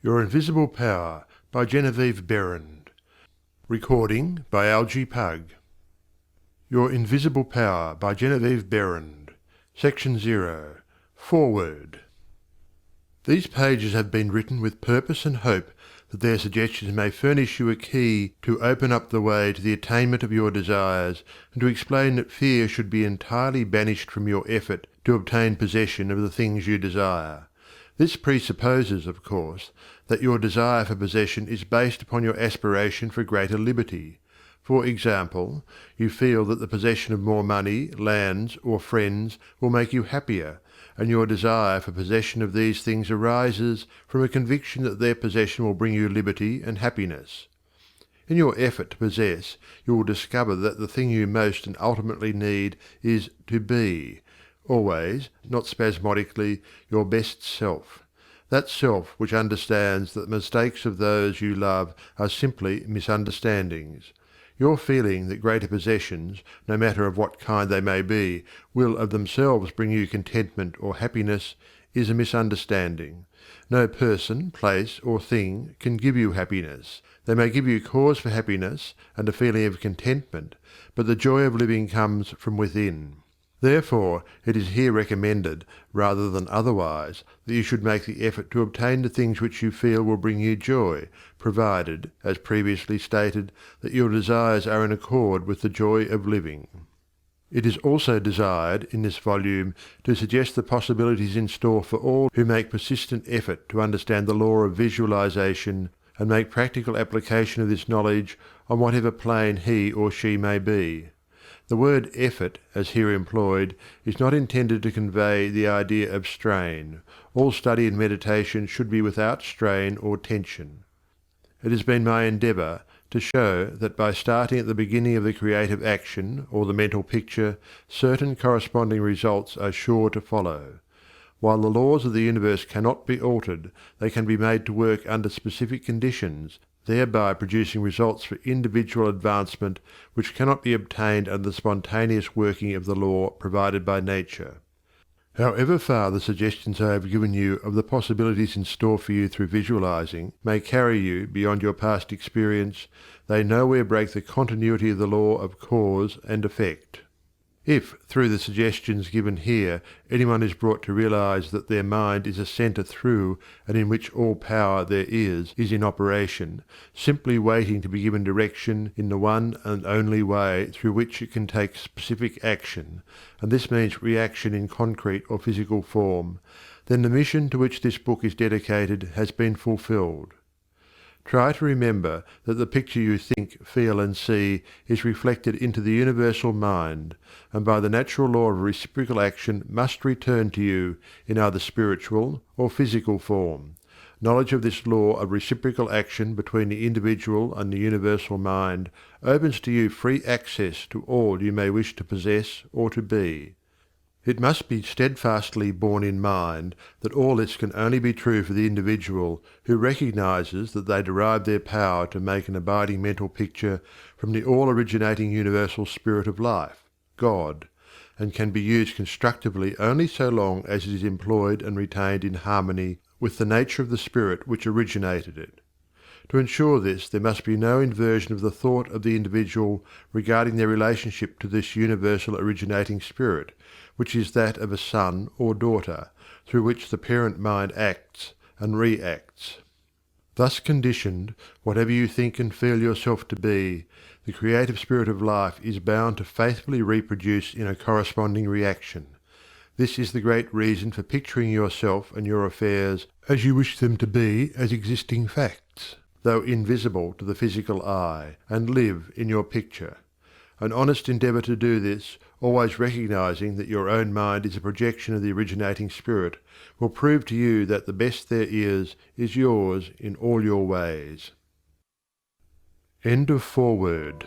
Your Invisible Power by Genevieve Behrend. Recording by Algy Pug. Your Invisible Power by Genevieve Behrend. Section 0. Foreword. These pages have been written with purpose and hope that their suggestions may furnish you a key to open up the way to the attainment of your desires, and to explain that fear should be entirely banished from your effort to obtain possession of the things you desire. This presupposes, of course, that your desire for possession is based upon your aspiration for greater liberty. For example, you feel that the possession of more money, lands, or friends will make you happier, and your desire for possession of these things arises from a conviction that their possession will bring you liberty and happiness. In your effort to possess, you will discover that the thing you most and ultimately need is to be, always, not spasmodically, your best self. That self which understands that the mistakes of those you love are simply misunderstandings. Your feeling that greater possessions, no matter of what kind they may be, will of themselves bring you contentment or happiness is a misunderstanding. No person, place, or thing can give you happiness. They may give you cause for happiness and a feeling of contentment, but the joy of living comes from within. Therefore, it is here recommended, rather than otherwise, that you should make the effort to obtain the things which you feel will bring you joy, provided, as previously stated, that your desires are in accord with the joy of living. It is also desired, in this volume, to suggest the possibilities in store for all who make persistent effort to understand the law of visualization and make practical application of this knowledge on whatever plane he or she may be. The word effort, as here employed, is not intended to convey the idea of strain. All study and meditation should be without strain or tension. It has been my endeavour to show that by starting at the beginning of the creative action or the mental picture, certain corresponding results are sure to follow. While the laws of the universe cannot be altered, they can be made to work under specific conditions, thereby producing results for individual advancement which cannot be obtained under the spontaneous working of the law provided by nature. However far the suggestions I have given you of the possibilities in store for you through visualizing may carry you beyond your past experience, they nowhere break the continuity of the law of cause and effect. If, through the suggestions given here, anyone is brought to realize that their mind is a centre through and in which all power there is in operation, simply waiting to be given direction in the one and only way through which it can take specific action, and this means reaction in concrete or physical form, then the mission to which this book is dedicated has been fulfilled. Try to remember that the picture you think, feel, and see is reflected into the universal mind, and by the natural law of reciprocal action must return to you in either spiritual or physical form. Knowledge of this law of reciprocal action between the individual and the universal mind opens to you free access to all you may wish to possess or to be. It must be steadfastly borne in mind that all this can only be true for the individual who recognizes that they derive their power to make an abiding mental picture from the all-originating universal spirit of life, God, and can be used constructively only so long as it is employed and retained in harmony with the nature of the spirit which originated it. To ensure this, there must be no inversion of the thought of the individual regarding their relationship to this universal originating spirit, which is that of a son or daughter, through which the parent mind acts and reacts. Thus conditioned, whatever you think and feel yourself to be, the creative spirit of life is bound to faithfully reproduce in a corresponding reaction. This is the great reason for picturing yourself and your affairs as you wish them to be as existing facts, though invisible to the physical eye, and live in your picture. An honest endeavour to do this, always recognizing that your own mind is a projection of the originating spirit, will prove to you that the best there is yours in all your ways. End of foreword.